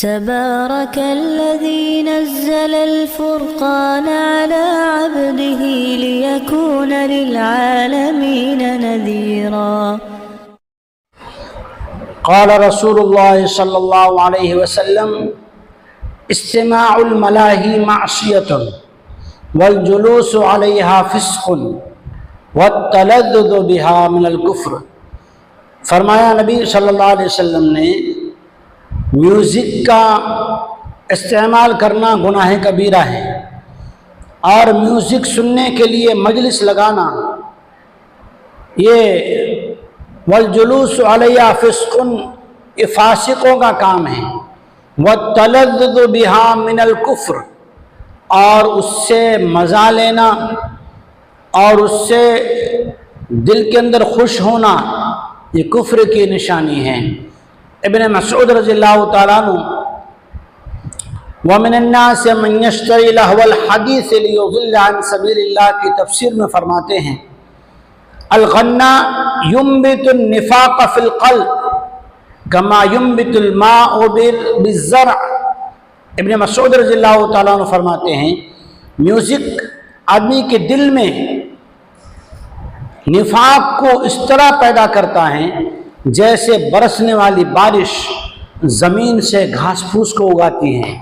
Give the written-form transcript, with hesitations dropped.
تبارك الذي نزل الفرقان على عبده ليكون للعالمين نذيرا. قال رسول اللہ صلی اللہ علیہ وسلم: استماع الملاہی معصیۃ والجلوس علیہا فسق والتلذذ بہا من الکفر۔ فرمایا نبی صلی اللہ علیہ وسلم نے، میوزک کا استعمال کرنا گناہ کبیرہ ہے، اور میوزک سننے کے لیے مجلس لگانا یہ والجلوس علیہ فسق، یہ فاسقوں کا کام ہے۔ والتلذذ بہا من الکفر، اور اس سے مزہ لینا اور اس سے دل کے اندر خوش ہونا یہ کفر کی نشانی ہے۔ ابن مسعود رضی اللہ تعالیٰ عنہ: وَمِنَ النَّاسِ مَنْ يَشْتَرِي لَهْوَ الْحَدِيثِ لِيُضِلَّ عَنْ سَبِيلِ اللَّهِ کی تفسیر میں فرماتے ہیں، الغنا ينبت النفاق في القلب كما ينبت الماء بالزرع۔ ابن مسعود رضی اللہ تعالیٰ عنہ فرماتے ہیں، میوزک آدمی کے دل میں نفاق کو اس طرح پیدا کرتا ہے جیسے برسنے والی بارش زمین سے گھاس پھوس کو اگاتی ہے۔